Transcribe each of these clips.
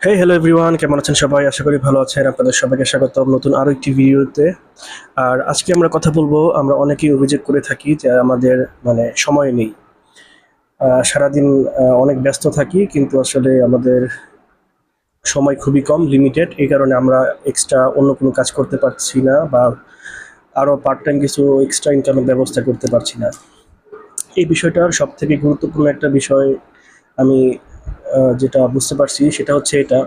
Hello everyone, কেমন আছেন সবাই? আশা করি ভালো আছেন। আপনাদের সবাইকে স্বাগতম নতুন আরো একটি ভিডিওতে। আর আজকে আমরা কথা বলবো, আমরা অনেকেই অভিযোগ করে থাকি যে আমাদের সময় নেই। সারাদিন অনেক ব্যস্ত থাকি, কিন্তু আসলে আমাদের সময় খুবই কম, লিমিটেড। এই কারণে আমরা এক্সট্রা অন্য কোনো কাজ করতে পারছি না, বা আরও পার্ট টাইম কিছু এক্সট্রা ইনকামের ব্যবস্থা করতে পারছি না। এই বিষয়টার সবথেকে গুরুত্বপূর্ণ একটা বিষয় আমি যেটা বুঝতে পারছি সেটা হচ্ছে এটা: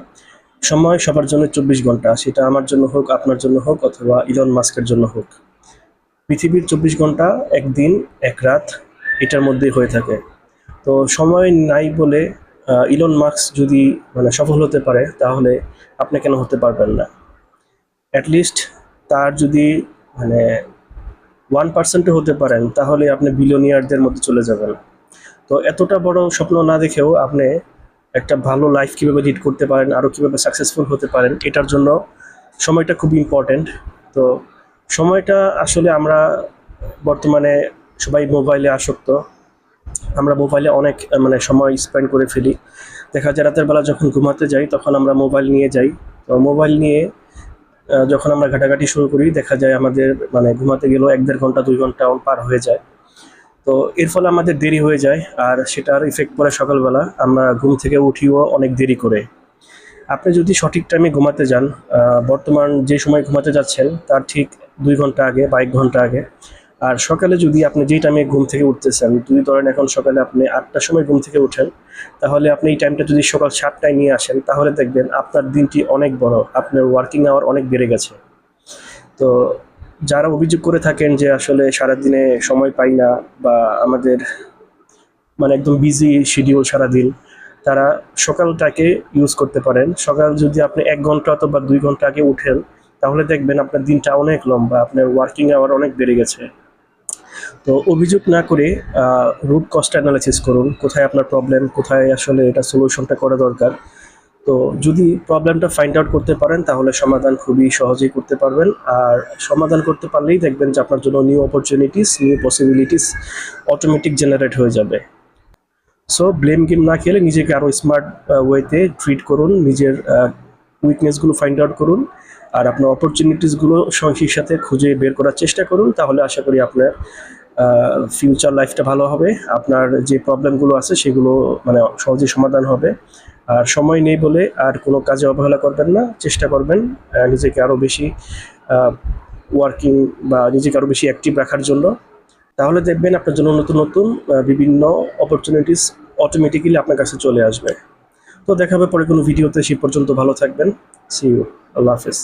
সময় সবার জন্য 24 ঘন্টা। সেটা আমার জন্য হোক, আপনার জন্য হোক, অথবা ইলন মাস্কের জন্য হোক। পৃথিবীর 24 ঘন্টা একদিন, এক রাত, এটার মধ্যেই হয়ে থাকে। তো সময় নাই বলে ইলন মাস্ক যদি সফল হতে পারে, তাহলে আপনি কেন হতে পারবেন না? অ্যাটলিস্ট তার যদি মানে 1%ও হতে পারেন, তাহলে আপনি বিলিয়নিয়ারদের মধ্যে চলে যাবেন। তো এতটা বড় স্বপ্ন না দেখেও আপনি একটা ভালো লাইফ কীভাবে লিড করতে পারেন, আরও কীভাবে সাকসেসফুল হতে পারেন, এটার জন্য সময়টা খুব ইম্পর্ট্যান্ট। তো সময়টা আসলে আমরা বর্তমানে সবাই মোবাইলে আসক্ত। আমরা মোবাইলে অনেক সময় স্পেন্ড করে ফেলি। দেখা যায় রাতের বেলা যখন ঘুমাতে যাই, তখন আমরা মোবাইল নিয়ে যাই। তো মোবাইল নিয়ে যখন আমরা ঘাটাঘাটি শুরু করি, দেখা যায় আমাদের ঘুমাতে গেলেও 1-1.5 ঘন্টা 2 ঘন্টা পার হয়ে যায়। তো এর ফলে আমাদের দেরি হয়ে যায়, আর সেটার ইফেক্ট পড়ে সকালবেলা। আমরা ঘুম থেকে উঠিও অনেক দেরি করে। আপনি যদি সঠিক টাইমে ঘুমাতে যান, বর্তমান যে সময় ঘুমাতে যাচ্ছেন তার ঠিক 2 ঘন্টা আগে বা 1 ঘন্টা আগে, আর সকালে যদি আপনি যেই টাইমে ঘুম থেকে উঠতেছেন, যদি ধরেন এখন সকালে আপনি 8টার সময় ঘুম থেকে উঠেন, তাহলে আপনি এই টাইমটা যদি সকাল 7টায় নিয়ে আসেন, তাহলে দেখবেন আপনার দিনটি অনেক বড়, আপনার ওয়ার্কিং আওয়ার অনেক বেড়ে গেছে। তো যারা অভিযোগ করে থাকেন যে আসলে সারাদিনে সময় পাই না, বা আমাদের একদম বিজি শিডিউল সারাদিন, তারা সকালটাকে ইউজ করতে পারেন। সকাল যদি আপনি 1 ঘন্টা অথবা 2 ঘন্টা আগে উঠেন, তাহলে দেখবেন আপনার দিনটা অনেক লম্বা, আপনার ওয়ার্কিং আওয়ার অনেক বেড়ে গেছে। তো অভিযোগ না করে রুট কস্ট অ্যানালাইসিস করুন, কোথায় আপনার প্রবলেম, কোথায় আসলে এটা সলিউশনটা করা দরকার। তো যদি প্রবলেমটা ফাইন্ড আউট করতে পারেন, তাহলে সমাধান খুবই সহজেই করতে পারবেন। আর সমাধান করতে পারলেই দেখবেন যে আপনার জন্য new opportunities, new possibilities automatic generate হয়ে যাবে। সো ব্লেম গেম না খেলে নিজেকে আরও স্মার্ট ওয়েতে ট্রিট করুন, নিজের উইকনেসগুলো ফাইন্ড আউট করুন, আর আপনার অপরচুনিটিসগুলো সঙ্গীর সাথে খুঁজে বের করার চেষ্টা করুন। তাহলে আশা করি আপনার ফিউচার লাইফটা ভালো হবে। আপনার যে প্রবলেমগুলো আছে সেগুলো সহজেই সমাধান হবে। আর সময় নেই বলে আর কোনো কাজে অবহেলা করবেন না, চেষ্টা করবেন নিজেকে আরও বেশি ওয়ার্কিং বা নিজেকে আরও বেশি অ্যাক্টিভ রাখার জন্য। তাহলে দেখবেন আপনার জন্য নতুন নতুন বিভিন্ন অপরচুনিটিস অটোমেটিক্যালি আপনার কাছে চলে আসবে। তো দেখা হবে পরে কোনো ভিডিওতে। সে পর্যন্ত ভালো থাকবেন। C you. আল্লাহ হাফেজ।